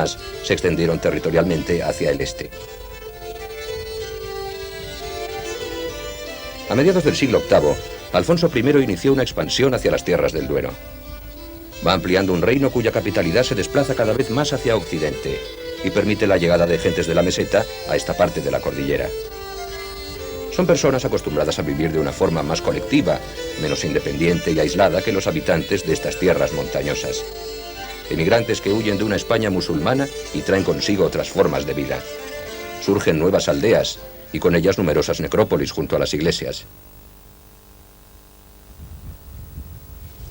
se extendieron territorialmente hacia el este. A mediados del siglo VIII, Alfonso I inició una expansión hacia las tierras del Duero. Va ampliando un reino cuya capitalidad se desplaza cada vez más hacia occidente y permite la llegada de gentes de la meseta a esta parte de la cordillera. Son personas acostumbradas a vivir de una forma más colectiva, menos independiente y aislada que los habitantes de estas tierras montañosas. Emigrantes que huyen de una España musulmana y traen consigo otras formas de vida. Surgen nuevas aldeas y con ellas numerosas necrópolis junto a las iglesias.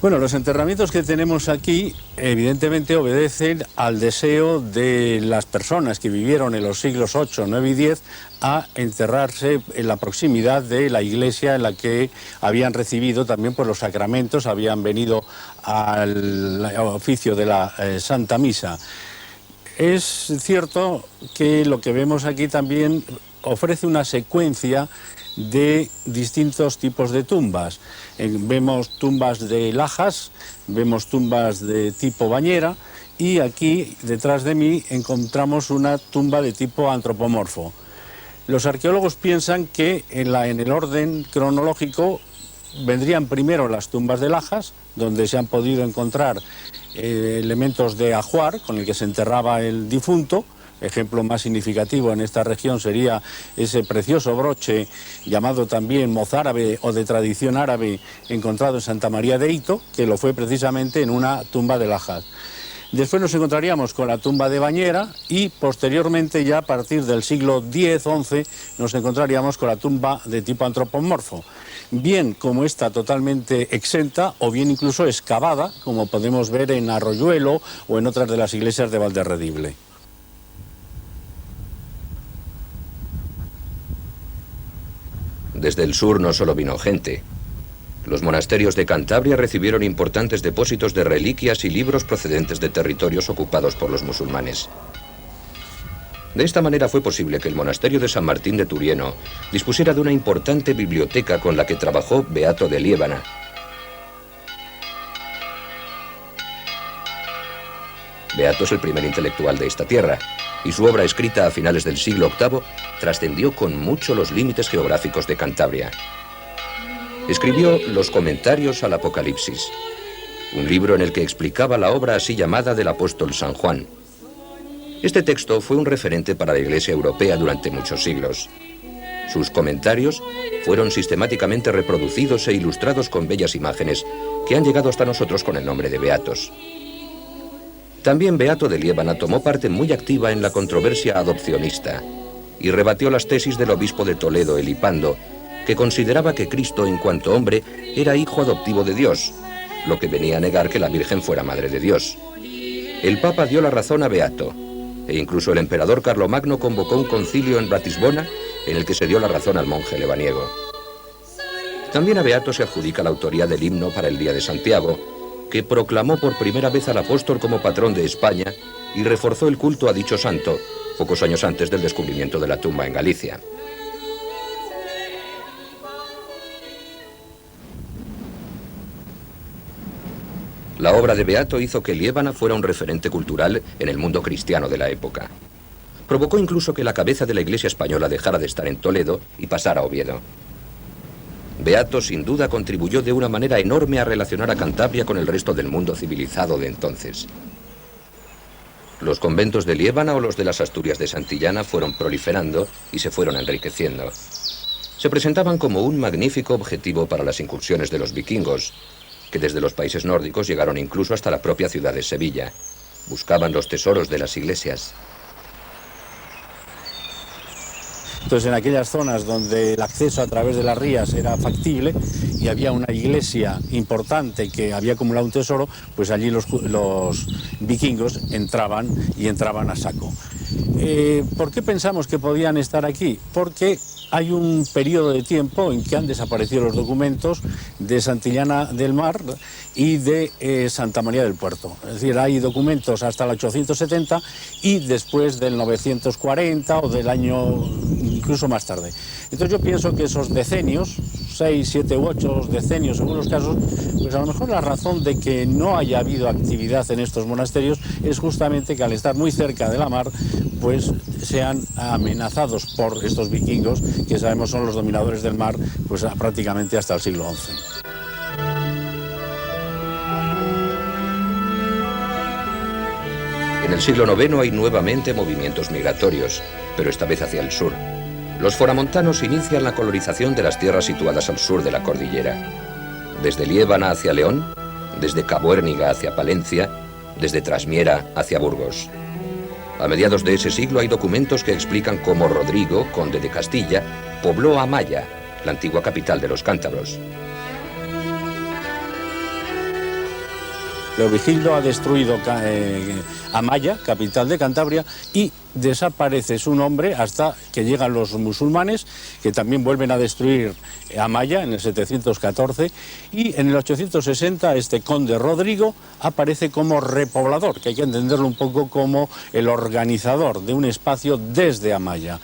Bueno, los enterramientos que tenemos aquí evidentemente obedecen al deseo de las personas que vivieron en los siglos VIII, IX y X a enterrarse en la proximidad de la iglesia en la que habían recibido también pues, los sacramentos, habían venido al oficio de la Santa Misa. Es cierto que lo que vemos aquí también ofrece una secuencia de distintos tipos de tumbas. Vemos tumbas de lajas, vemos tumbas de tipo bañera y aquí detrás de mí encontramos una tumba de tipo antropomorfo. Los arqueólogos piensan que en el orden cronológico vendrían primero las tumbas de lajas, donde se han podido encontrar elementos de ajuar con el que se enterraba el difunto. Ejemplo más significativo en esta región sería ese precioso broche llamado también mozárabe o de tradición árabe encontrado en Santa María de Hito, que lo fue precisamente en una tumba de lajas. Después nos encontraríamos con la tumba de bañera y posteriormente ya a partir del siglo X-XI nos encontraríamos con la tumba de tipo antropomorfo. Bien como esta totalmente exenta o bien incluso excavada, como podemos ver en Arroyuelo o en otras de las iglesias de Valderredible. Desde el sur no solo vino gente. Los monasterios de Cantabria recibieron importantes depósitos de reliquias y libros procedentes de territorios ocupados por los musulmanes. De esta manera fue posible que el monasterio de San Martín de Turieno dispusiera de una importante biblioteca con la que trabajó Beato de Liébana. Beato es el primer intelectual de esta tierra, y su obra escrita a finales del siglo VIII trascendió con mucho los límites geográficos de Cantabria. Escribió Los Comentarios al Apocalipsis, un libro en el que explicaba la obra así llamada del apóstol San Juan. Este texto fue un referente para la Iglesia europea durante muchos siglos. Sus comentarios fueron sistemáticamente reproducidos e ilustrados con bellas imágenes que han llegado hasta nosotros con el nombre de beatos. También Beato de Liébana tomó parte muy activa en la controversia adopcionista y rebatió las tesis del obispo de Toledo, Elipando, que consideraba que Cristo, en cuanto hombre, era hijo adoptivo de Dios, lo que venía a negar que la Virgen fuera madre de Dios. El Papa dio la razón a Beato, e incluso el emperador Carlomagno convocó un concilio en Ratisbona en el que se dio la razón al monje lebaniego. También a Beato se adjudica la autoría del himno para el Día de Santiago, que proclamó por primera vez al apóstol como patrón de España y reforzó el culto a dicho santo, pocos años antes del descubrimiento de la tumba en Galicia. La obra de Beato hizo que Liébana fuera un referente cultural en el mundo cristiano de la época. Provocó incluso que la cabeza de la Iglesia española dejara de estar en Toledo y pasara a Oviedo. Beato sin duda contribuyó de una manera enorme a relacionar a Cantabria con el resto del mundo civilizado de entonces. Los conventos de Liébana o los de las Asturias de Santillana fueron proliferando y se fueron enriqueciendo. Se presentaban como un magnífico objetivo para las incursiones de los vikingos, que desde los países nórdicos llegaron incluso hasta la propia ciudad de Sevilla. Buscaban los tesoros de las iglesias. Entonces, en aquellas zonas donde el acceso a través de las rías era factible y había una iglesia importante que había acumulado un tesoro, pues allí los vikingos entraban a saco. ¿Por qué pensamos que podían estar aquí? Porque hay un periodo de tiempo en que han desaparecido los documentos de Santillana del Mar y de Santa María del Puerto. Es decir, hay documentos hasta el 870 y después del 940 o del año incluso más tarde. Entonces yo pienso que esos decenios 6, 7 u 8 decenios, según los casos, pues a lo mejor la razón de que no haya habido actividad en estos monasterios es justamente que al estar muy cerca de la mar, pues sean amenazados por estos vikingos, que sabemos son los dominadores del mar, pues prácticamente hasta el siglo XI. En el siglo IX hay nuevamente movimientos migratorios, pero esta vez hacia el sur. Los foramontanos inician la colonización de las tierras situadas al sur de la cordillera. Desde Liébana hacia León, desde Cabuérniga hacia Palencia, desde Trasmiera hacia Burgos. A mediados de ese siglo hay documentos que explican cómo Rodrigo, conde de Castilla, pobló Amaya, la antigua capital de los cántabros. Leovigildo ha destruido Amaya, capital de Cantabria, y desaparece su nombre hasta que llegan los musulmanes, que también vuelven a destruir Amaya en el 714, y en el 860 este conde Rodrigo aparece como repoblador, que hay que entenderlo un poco como el organizador de un espacio desde Amaya.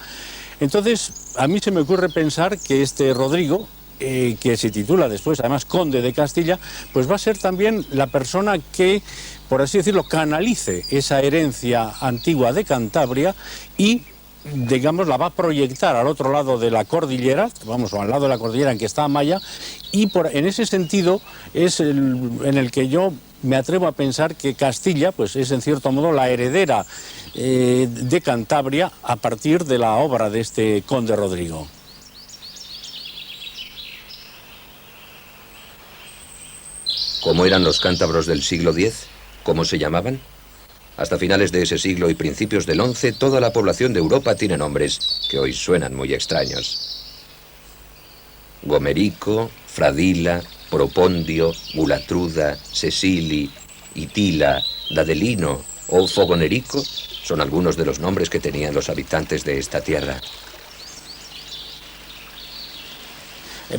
Entonces, a mí se me ocurre pensar que este Rodrigo, que se titula después, además, conde de Castilla, pues va a ser también la persona que, por así decirlo, canalice esa herencia antigua de Cantabria y, digamos, la va a proyectar al otro lado de la cordillera, vamos, o al lado de la cordillera en que está Amaya, y en ese sentido es en el que yo me atrevo a pensar que Castilla, pues es en cierto modo la heredera de Cantabria a partir de la obra de este conde Rodrigo. ¿Cómo eran los cántabros del siglo X? ¿Cómo se llamaban? Hasta finales de ese siglo y principios del XI, toda la población de Europa tiene nombres que hoy suenan muy extraños. Gomerico, Fradila, Propondio, Gulatruda, Cecili, Itila, Dadelino o Fogonerico son algunos de los nombres que tenían los habitantes de esta tierra.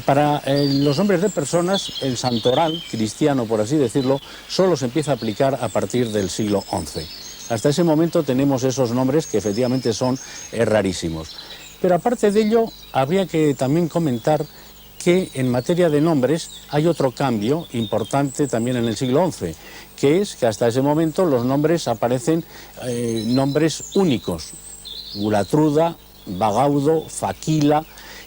Para los nombres de personas, el santoral cristiano, por así decirlo, solo se empieza a aplicar a partir del siglo XI. Hasta ese momento tenemos esos nombres que efectivamente son rarísimos. Pero aparte de ello, habría que también comentar que en materia de nombres hay otro cambio importante también en el siglo XI, que es que hasta ese momento los nombres aparecen nombres únicos: Gulatruda, Bagaudo, Faquila.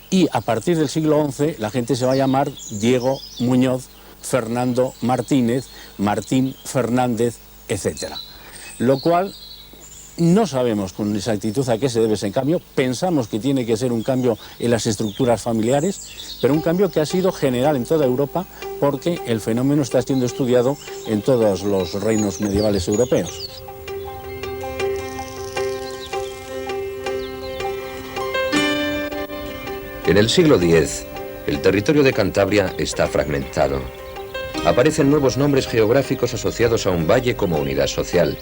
Y a partir del siglo XI la gente se va a llamar Diego, Muñoz, Fernando Martínez, Martín Fernández, etc. Lo cual no sabemos con exactitud a qué se debe ese cambio. Pensamos que tiene que ser un cambio en las estructuras familiares, pero un cambio que ha sido general en toda Europa porque el fenómeno está siendo estudiado en todos los reinos medievales europeos. En el siglo X, el territorio de Cantabria está fragmentado. Aparecen nuevos nombres geográficos asociados a un valle como unidad social: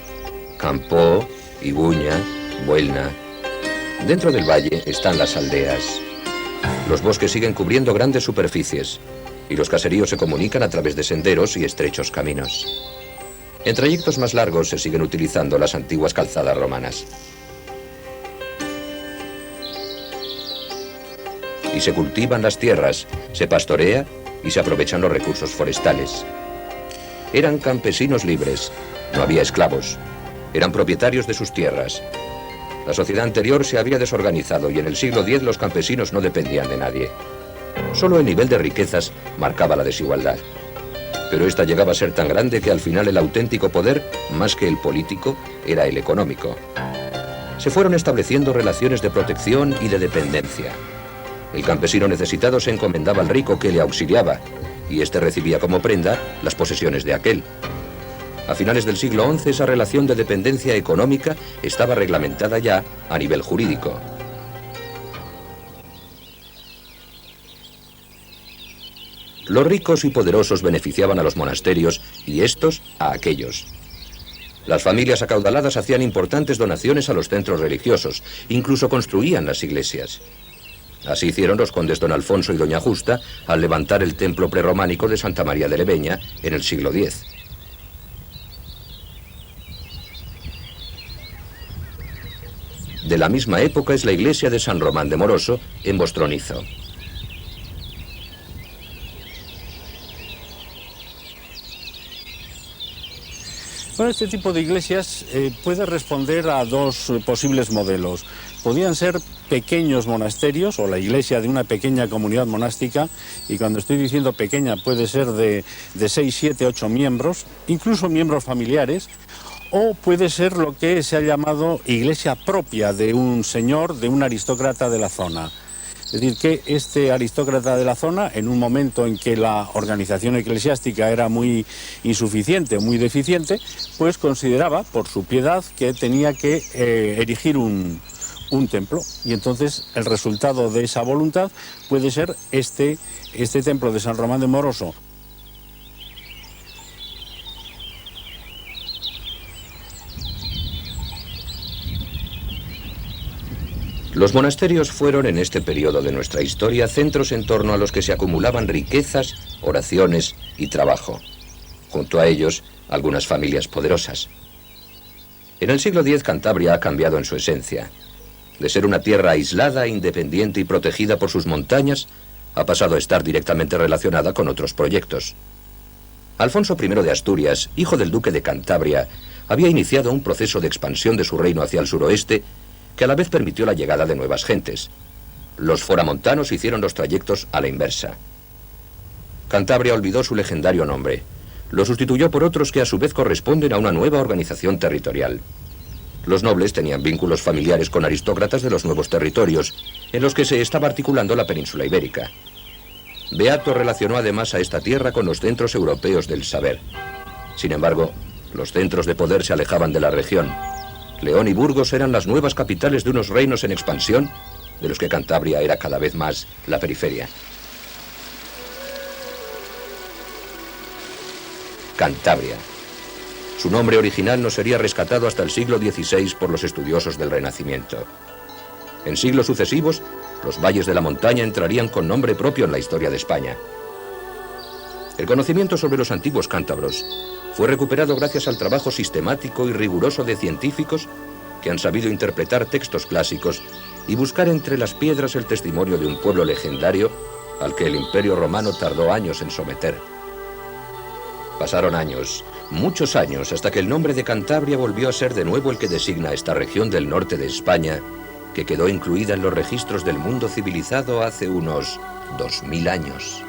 Campó, Iguña, Buelna. Dentro del valle están las aldeas. Los bosques siguen cubriendo grandes superficies y los caseríos se comunican a través de senderos y estrechos caminos. En trayectos más largos se siguen utilizando las antiguas calzadas romanas. Y se cultivan las tierras, se pastorea y se aprovechan los recursos forestales. Eran campesinos libres, no había esclavos, eran propietarios de sus tierras. La sociedad anterior se había desorganizado y en el siglo X los campesinos no dependían de nadie. Solo el nivel de riquezas marcaba la desigualdad. Pero esta llegaba a ser tan grande que al final el auténtico poder, más que el político, era el económico. Se fueron estableciendo relaciones de protección y de dependencia. El campesino necesitado se encomendaba al rico que le auxiliaba, y éste recibía como prenda las posesiones de aquel. A finales del siglo XI esa relación de dependencia económica estaba reglamentada ya a nivel jurídico. Los ricos y poderosos beneficiaban a los monasterios y estos a aquellos. Las familias acaudaladas hacían importantes donaciones a los centros religiosos, incluso construían las iglesias. Así hicieron los condes don Alfonso y doña Justa al levantar el templo prerrománico de Santa María de Leveña en el siglo X. De la misma época es la iglesia de San Román de Moroso en Bostronizo. Bueno, este tipo de iglesias puede responder a dos posibles modelos. Podían ser pequeños monasterios o la iglesia de una pequeña comunidad monástica, y cuando estoy diciendo pequeña puede ser de 6, 7, 8 miembros, incluso miembros familiares, o puede ser lo que se ha llamado iglesia propia de un señor, de un aristócrata de la zona. Es decir, que este aristócrata de la zona, en un momento en que la organización eclesiástica era muy insuficiente, muy deficiente, pues consideraba, por su piedad, que tenía que erigir un templo. Y entonces el resultado de esa voluntad puede ser este templo de San Román de Moroso. Los monasterios fueron en este periodo de nuestra historia centros en torno a los que se acumulaban riquezas, oraciones y trabajo. Junto a ellos, algunas familias poderosas. En el siglo X, Cantabria ha cambiado en su esencia. De ser una tierra aislada, independiente y protegida por sus montañas, ha pasado a estar directamente relacionada con otros proyectos. Alfonso I de Asturias, hijo del duque de Cantabria, había iniciado un proceso de expansión de su reino hacia el suroeste, que a la vez permitió la llegada de nuevas gentes. Los foramontanos hicieron los trayectos a la inversa. Cantabria olvidó su legendario nombre. Lo sustituyó por otros que a su vez corresponden a una nueva organización territorial. Los nobles tenían vínculos familiares con aristócratas de los nuevos territorios, en los que se estaba articulando la península ibérica. Beato relacionó además a esta tierra con los centros europeos del saber. Sin embargo, los centros de poder se alejaban de la región. León y Burgos eran las nuevas capitales de unos reinos en expansión, de los que Cantabria era cada vez más la periferia. Cantabria. Su nombre original no sería rescatado hasta el siglo XVI por los estudiosos del Renacimiento. En siglos sucesivos, los valles de la montaña entrarían con nombre propio en la historia de España. El conocimiento sobre los antiguos cántabros fue recuperado gracias al trabajo sistemático y riguroso de científicos que han sabido interpretar textos clásicos y buscar entre las piedras el testimonio de un pueblo legendario al que el Imperio Romano tardó años en someter. Pasaron años, muchos años, hasta que el nombre de Cantabria volvió a ser de nuevo el que designa esta región del norte de España, que quedó incluida en los registros del mundo civilizado hace unos 2000 años.